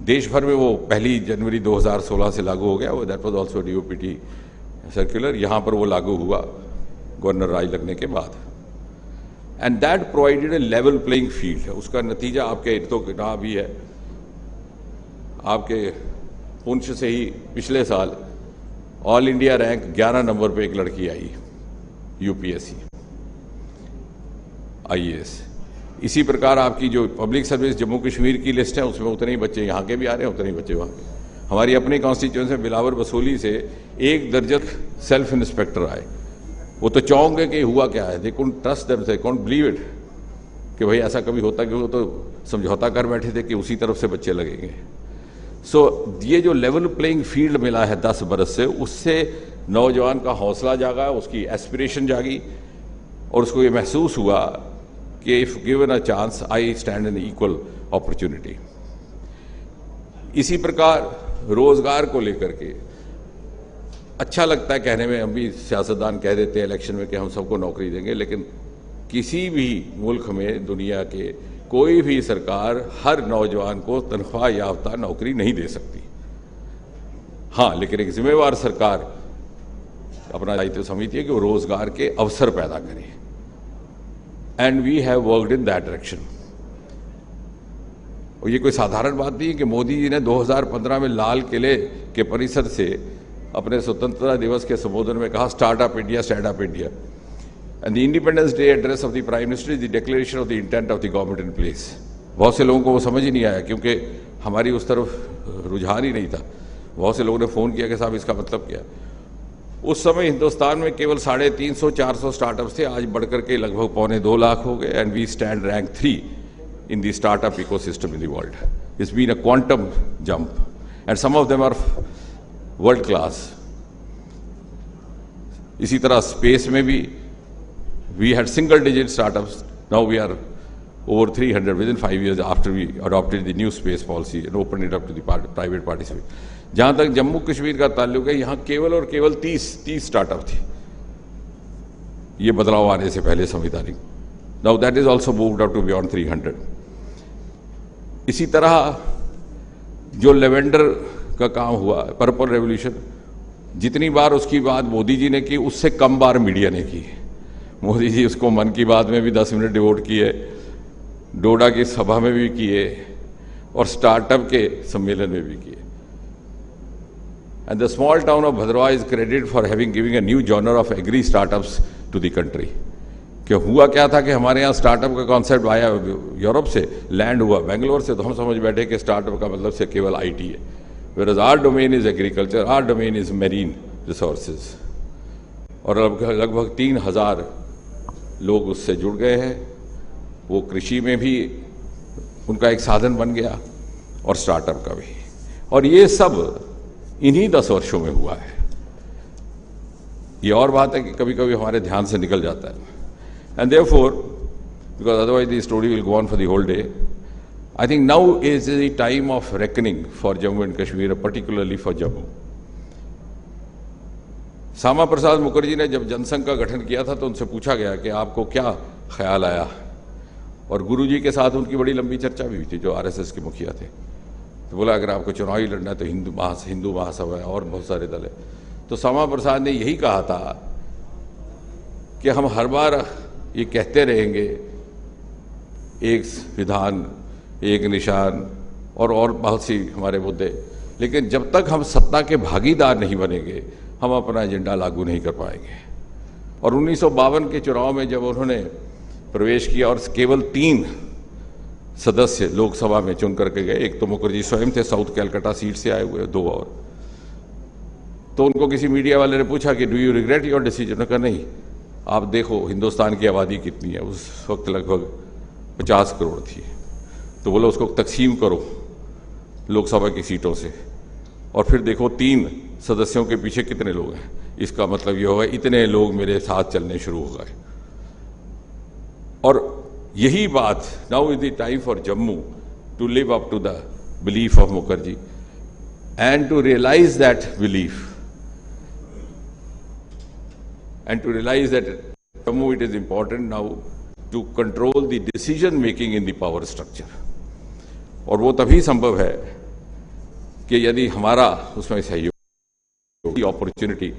देश भर में वो 1 जनवरी 2016 से लागू हो गया, वो that was also DOPT circular. यहाँ पर वो लागू हुआ गवर्नर राज लगने के बाद, and that provided A level playing field. उसका नतीजा आपके तो किताब भी है, आपके पुंछ से ही पिछले साल ऑल इंडिया रैंक 11 नंबर पे एक लड़की आई, UPSC IAS। इसी प्रकार आपकी जो पब्लिक सर्विस जम्मू कश्मीर की लिस्ट है, उसमें उतने ही बच्चे यहाँ के भी आ रहे हैं, उतने ही बच्चे वहाँ के। हमारी अपनी कॉन्स्टिट्यूएंसी में बिलावर बसोली से 1 दर्जन सेल्फ इंस्पेक्टर आए। वो तो चौंक गए कि हुआ क्या है, they couldn't trust them, they couldn't believe it कि भाई ऐसा कभी होता, कि वो तो समझौता कर बैठे थे कि उसी तरफ से बच्चे लगेंगे। सो ये जो लेवल प्लेइंग फील्ड मिला है 10 बरस से, उससे नौजवान का हौसला जागा, उसकी एस्पिरेशन जागी, और उसको ये महसूस हुआ कि if given a chance I stand in equal opportunity. इसी प्रकार रोजगार को लेकर के अच्छा लगता है कहने में, हम भी सियासतदान कह देते हैं इलेक्शन में कि हम सबको नौकरी देंगे, लेकिन किसी भी मुल्क में दुनिया के कोई भी सरकार हर नौजवान को तनख्वाह याफ्ता नौकरी नहीं दे सकती। हाँ, लेकिन एक जिम्मेवार सरकार अपना दायित्व समझती है कि वो रोजगार के अवसर पैदा करे, and we have worked in that direction. और ये कोई साधारण बात नहीं है कि मोदी जी ने 2015 में लाल किले के परिसर से अपने स्वतंत्रता दिवस के संबोधन में कहा, startup India, stand up India. And the independence day address of the prime minister is the declaration of the intent of the government in place. बहुत से लोगों को वो समझ ही नहीं आया, क्योंकि हमारी उस तरफ रुझान ही नहीं था। बहुत से लोगों ने फ़ोन किया कि साहब इसका मतलब क्या। उस समय हिंदुस्तान में केवल 350-400 स्टार्टअप्स थे, आज बढ़कर के लगभग 2.25 लाख हो गए, and we stand rank 3 in the startup ecosystem in the world. It's been a quantum jump, and some of them are world class. इसी तरह स्पेस में भी we had single digit startups, now we are over 300 within 5 years after we adopted the new space policy and opened it up to the private participants. जहाँ तक जम्मू कश्मीर का ताल्लुक है, यहाँ केवल और केवल 30 स्टार्टअप थे ये बदलाव आने से पहले संविधानिक। Now that is also moved up to beyond 300। इसी तरह जो लेवेंडर का काम हुआ, पर्पल रेवोल्यूशन, जितनी बार उसकी बात मोदी जी ने की, उससे कम बार मीडिया ने की। मोदी जी उसको मन की बात में भी 10 मिनट डिवोट किए, डोडा की सभा में भी किए, और स्टार्टअप के सम्मेलन में भी किए। And the small town of Bhadrawah is credit for having giving a new genre of agri startups to the country. कि हुआ क्या था कि हमारे यहाँ स्टार्टअप का कॉन्सेप्ट आया यूरोप से, लैंड हुआ बेंगलोर से, तो हम समझ बैठे कि स्टार्टअप का मतलब से केवल IT है, where our domain is agriculture, our domain is marine resources. और लगभग 3000 लोग उससे जुड़ गए हैं, वो कृषि में भी उनका एक साधन बन गया और स्टार्टअप का भी, और ये सब इन्हीं 10 वर्षों में हुआ है। ये और बात है कि कभी कभी हमारे ध्यान से निकल जाता है, and therefore because otherwise the story will go on for the whole day, I think now is the time of reckoning for Jammu and Kashmir, particularly for Jammu. Shyama Prasad Mukherjee ने जब जनसंघ का गठन किया था तो उनसे पूछा गया कि आपको क्या ख्याल आया, और गुरुजी के साथ उनकी बड़ी लंबी चर्चा भी हुई थी, जो आरएसएस के मुखिया थे। तो बोला अगर आपको चुनाव ही लड़ना है तो हिंदू महासभा है और बहुत सारे दल है। तो श्यामा प्रसाद ने यही कहा था कि हम हर बार ये कहते रहेंगे एक विधान, एक निशान और बहुत सी हमारे मुद्दे, लेकिन जब तक हम सत्ता के भागीदार नहीं बनेंगे हम अपना एजेंडा लागू नहीं कर पाएंगे। और 1952 के चुनाव में जब उन्होंने प्रवेश किया और केवल 3 सदस्य लोकसभा में चुन करके गए, एक तो मुखर्जी स्वयं थे, साउथ कैलकाटा सीट से आए हुए, 2 और, तो उनको किसी मीडिया वाले ने पूछा कि do you regret your decision? उन्होंने कहा नहीं, आप देखो हिंदुस्तान की आबादी कितनी है, उस वक्त लगभग 50 करोड़ थी, तो बोला उसको तकसीम करो लोकसभा की सीटों से और फिर देखो 3 सदस्यों के पीछे कितने लोग हैं, इसका मतलब ये होगा इतने लोग मेरे साथ चलने शुरू हो गए। और यही बात, now is the time for Jammu to live up to the belief of Mukherjee and to realize that belief and to realize that Jammu it is important now to control the decision making in the power structure, और वो तभी संभव है कि यदि हमारा उसमें सहयोग, अपॉर्चुनिटी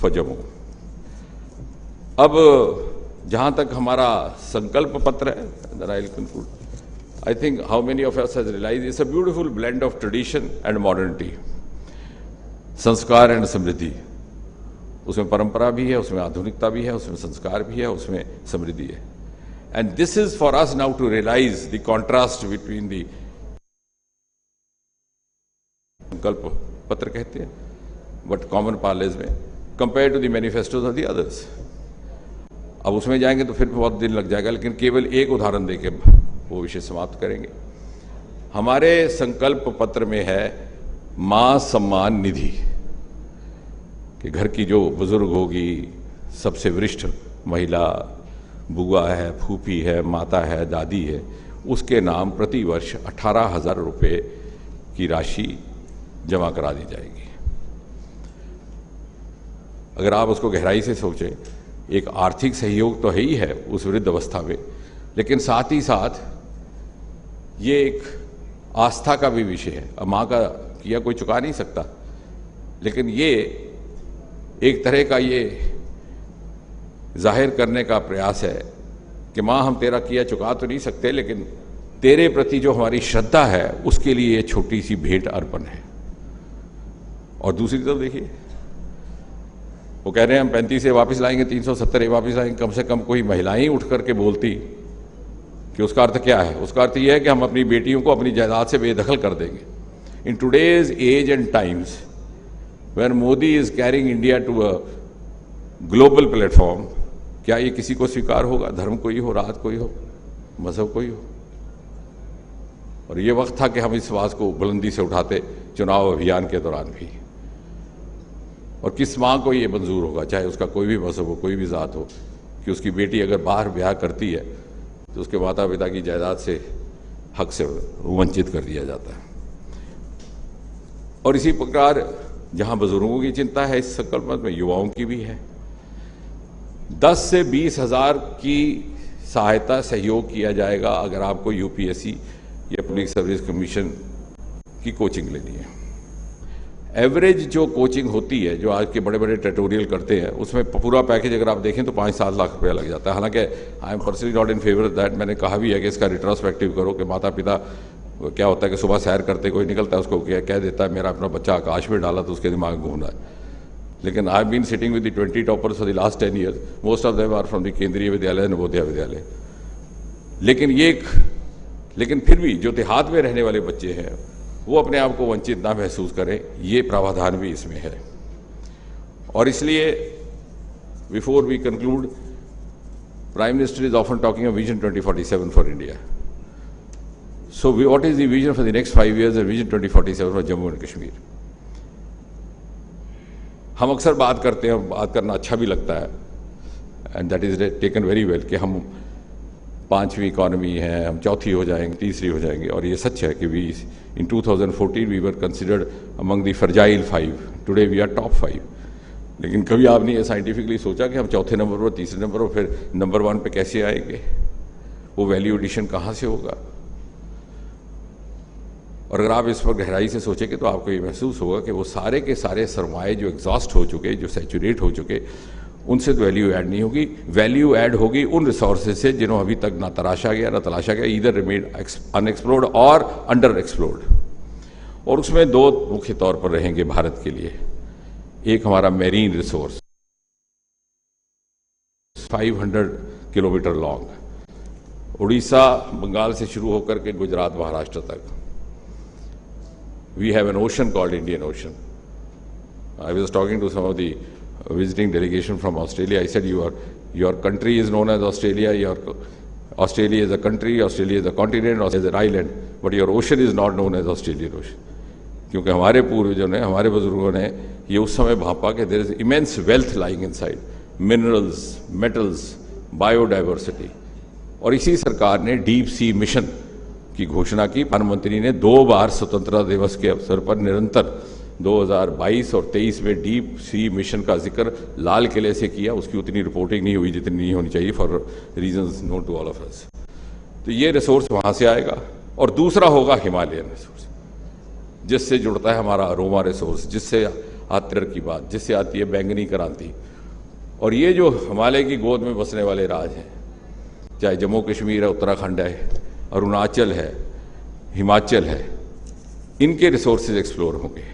फॉर जम्मू। अब जहां तक हमारा संकल्प पत्र है, then I'll conclude. I think how many of us has realized it's a beautiful blend of tradition and modernity, संस्कार एंड समृद्धि। उसमें परंपरा भी है, उसमें आधुनिकता भी है, उसमें संस्कार भी है, उसमें समृद्धि है। And this is for us now to realize the contrast between the Sankalp Patra कहते हैं बट कॉमन पार्लेज में, compare to the manifestos of the others. अब उसमें जाएंगे तो फिर बहुत दिन लग जाएगा, लेकिन केवल एक उदाहरण देके वो विषय समाप्त करेंगे। हमारे संकल्प पत्र में है मां सम्मान निधि, कि घर की जो बुजुर्ग होगी, सबसे वरिष्ठ महिला, बुआ है, फूफी है, माता है, दादी है, उसके नाम प्रति वर्ष 18,000 रुपये की राशि जमा करा दी जाएगी। अगर आप उसको गहराई से सोचें, एक आर्थिक सहयोग तो है ही है उस वृद्ध अवस्था में, लेकिन साथ ही साथ ये एक आस्था का भी विषय है। अब माँ का किया कोई चुका नहीं सकता, लेकिन ये एक तरह का ये जाहिर करने का प्रयास है कि माँ हम तेरा किया चुका तो नहीं सकते, लेकिन तेरे प्रति जो हमारी श्रद्धा है उसके लिए ये छोटी सी भेंट अर्पण है। और दूसरी तरफ देखिए, वो कह रहे हैं हम 35 से वापस लाएंगे, 370 वापस लाएंगे। कम से कम कोई महिलाएं ही उठ करके बोलती कि उसका अर्थ क्या है। उसका अर्थ यह है कि हम अपनी बेटियों को अपनी जायदाद से बेदखल कर देंगे। In today's age and times when Modi is carrying India to a global platform, क्या ये किसी को स्वीकार होगा? धर्म कोई हो, रात कोई हो, मजहब कोई हो। और ये वक्त था कि हम इस आवाज को बुलंदी से उठाते चुनाव अभियान के दौरान भी। और किस माँ को ये मंजूर होगा, चाहे उसका कोई भी मजहब हो, कोई भी जात हो, कि उसकी बेटी अगर बाहर ब्याह करती है तो उसके माता पिता की जायदाद से हक से वंचित कर दिया जाता है। और इसी प्रकार जहां बुजुर्गों की चिंता है इस संकल्प में, युवाओं की भी है। 10 से 20 हज़ार की सहायता सहयोग किया जाएगा अगर आपको यूपीएससी या पब्लिक सर्विस कमीशन की कोचिंग लेनी है। एवरेज जो कोचिंग होती है, जो आज के बड़े बड़े ट्यूटोरियल करते हैं, उसमें पूरा पैकेज अगर आप देखें तो 5-7 लाख रुपया लग जाता है। हालांकि I am personally not in favour that. मैंने कहा भी है कि इसका रिट्रोस्पेक्टिव करो कि माता पिता क्या होता है कि सुबह सैर करते कोई निकलता है, उसको कह देता है मेरा अपना बच्चा आकाश में डाला, तो उसके दिमाग में घूमना है। लेकिन I have been sitting with the 20 toppers for the last 10 years, most of them are from the Kendriya Vidyalaya, Navodaya Vidyalaya. लेकिन फिर भी जो देहात में रहने वाले बच्चे हैं वो अपने आप को वंचित ना महसूस करें, ये प्रावधान भी इसमें है। और इसलिए before we conclude, Prime Minister is often talking of Vision 2047 for India. So what is the vision for the next 5 years and Vision 2047 for Jammu and Kashmir? हम अक्सर बात करते हैं, बात करना अच्छा भी लगता है, and that is taken very well कि हम 5वीं इकॉनमी है, हम चौथी हो जाएंगे, तीसरी हो जाएंगे, और ये सच है कि we in 2014 we were considered among the fragile 5, today we are top 5। लेकिन कभी आपने ये साइंटिफिकली सोचा कि हम चौथे नंबर पर, तीसरे नंबर पर, फिर नंबर 1 पे कैसे आएंगे? वो वैल्यू एडिशन कहाँ से होगा? और अगर आप इस पर गहराई से सोचेंगे तो आपको ये महसूस होगा कि वो सारे के सारे सरमाए जो एग्जॉस्ट हो चुके, जो सैचुरेट हो चुके, उनसे तो वैल्यू ऐड नहीं होगी। वैल्यू ऐड होगी उन रिसोर्सेज से जिन्हों अभी तक ना तराशा गया, ना तलाशा गया, ईदर रिमेन अनएक्सप्लोर्ड और अंडर एक्सप्लोर्ड। और उसमें 2 मुख्य तौर पर रहेंगे भारत के लिए। एक हमारा marine resource 500 kilometre long, Orissa Bengal से शुरू होकर के गुजरात महाराष्ट्र तक। We have an ocean called Indian Ocean. I was talking to some of the visiting delegation from Australia. I said, your country is known as Australia, Australia is a country, Australia is a continent, Australia is an island, but your ocean is not known as Australian Ocean. क्योंकि हमारे पूर्वजों ने, हमारे बुजुर्गों ने ये उस समय भापा कि there is immense wealth lying inside, minerals, metals, biodiversity. और इसी सरकार ने डीप सी मिशन की घोषणा की। प्रधानमंत्री ने 2 बार स्वतंत्रता दिवस के अवसर पर निरंतर 2022 और 23 में डीप सी मिशन का जिक्र लाल किले से किया। उसकी उतनी रिपोर्टिंग नहीं हुई जितनी नहीं होनी चाहिए, for reasons known to all of us. तो ये रिसोर्स वहां से आएगा। और दूसरा होगा हिमालयन रिसोर्स, जिससे जुड़ता है हमारा अरोमा रिसोर्स, जिससे आती की बात, जिससे आती है बैंगनी क्रांति। और ये जो हिमालय की गोद में बसने वाले राज हैं, चाहे जम्मू कश्मीर है, उत्तराखंड है, अरुणाचल है, हिमाचल है, इनके रिसोर्सेज एक्सप्लोर होंगे।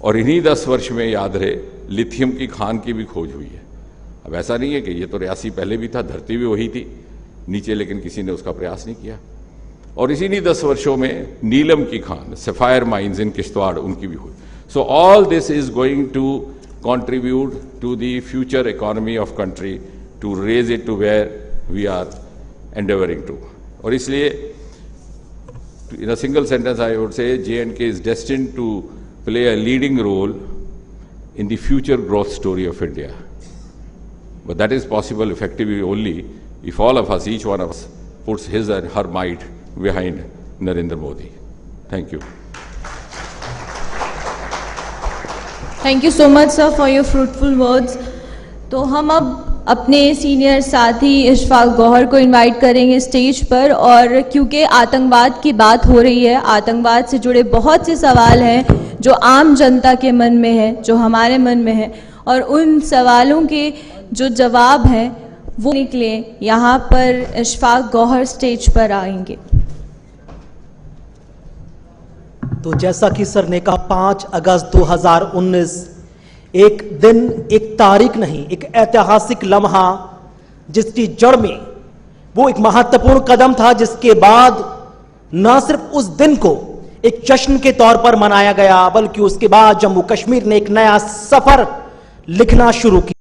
और इन्हीं 10 वर्ष में याद रहे लिथियम की खान की भी खोज हुई है। अब ऐसा नहीं है कि ये तो रियासी पहले भी था, धरती भी वही थी नीचे, लेकिन किसी ने उसका प्रयास नहीं किया। और इसी 10 वर्षों में नीलम की खान, सफायर माइंस इन किश्तवाड़, उनकी भी हुई। So all this is going to contribute to the future economy of country, to raise it to where we are endeavoring to. और इसलिए in a single sentence I would say J&K is destined to play a leading role in the future growth story of India. But that is possible effectively only if all of us, each one of us, puts his and her might behind Narendra Modi. Thank you. Thank you so much sir for your fruitful words. तो हम अब अपने senior साथी इशफाक गौहर को invite करेंगे stage पर। और क्योंकि आतंकवाद की बात हो रही है, आतंकवाद से जुड़े बहुत से सवाल हैं जो आम जनता के मन में है, जो हमारे मन में है, और उन सवालों के जो जवाब हैं वो निकले, यहाँ पर इशफाक गौहर स्टेज पर आएंगे। तो जैसा कि सर ने कहा, 5 अगस्त 2019 एक दिन, एक तारीख नहीं, एक ऐतिहासिक लम्हा जिसकी जड़ में वो एक महत्वपूर्ण कदम था, जिसके बाद न सिर्फ उस दिन को एक जश्न के तौर पर मनाया गया, बल्कि उसके बाद जम्मू कश्मीर ने एक नया सफर लिखना शुरू किया।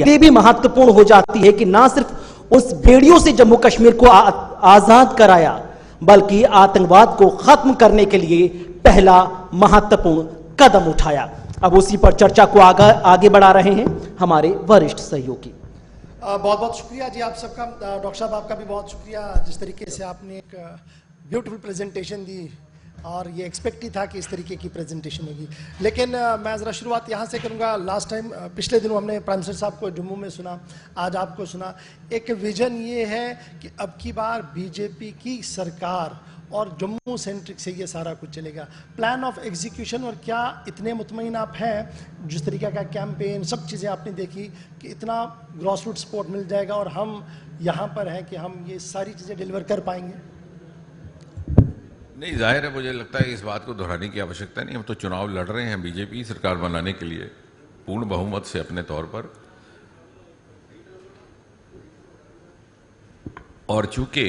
ये भी महत्वपूर्ण हो जाती है कि न सिर्फ उस भेड़ियों से जम्मू कश्मीर को आजाद कराया, बल्कि आतंकवाद को खत्म करने के लिए पहला महत्वपूर्ण कदम उठाया। अब उसी पर चर्चा को आगे बढ़ा रहे हैं हमारे वरिष्ठ सहयोगी। बहुत बहुत शुक्रिया जी आप सबका। डॉक्टर साहब आपका भी बहुत शुक्रिया, जिस तरीके से आपने एक ब्यूटीफुल प्रेजेंटेशन दी, और ये एक्सपेक्ट ही था कि इस तरीके की प्रेजेंटेशन होगी। लेकिन मैं ज़रा शुरुआत यहाँ से करूँगा। लास्ट टाइम पिछले दिनों हमने प्राइम मिनिस्टर साहब को जम्मू में सुना, आज आपको सुना। एक विजन ये है कि अब की बार बीजेपी की सरकार और जम्मू सेंट्रिक से ये सारा कुछ चलेगा। प्लान ऑफ एग्जीक्यूशन, और क्या इतने मुतमईन आप हैं, जिस तरीके का कैंपेन, सब चीज़ें आपने देखी कि इतना ग्रॉस रूट सपोर्ट मिल जाएगा और हम यहाँ पर हैं कि हम ये सारी चीज़ें डिलीवर कर पाएंगे? नहीं, जाहिर है, मुझे लगता है इस बात को दोहराने की आवश्यकता नहीं। हम तो चुनाव लड़ रहे हैं बीजेपी सरकार बनाने के लिए पूर्ण बहुमत से अपने तौर पर। और चूंकि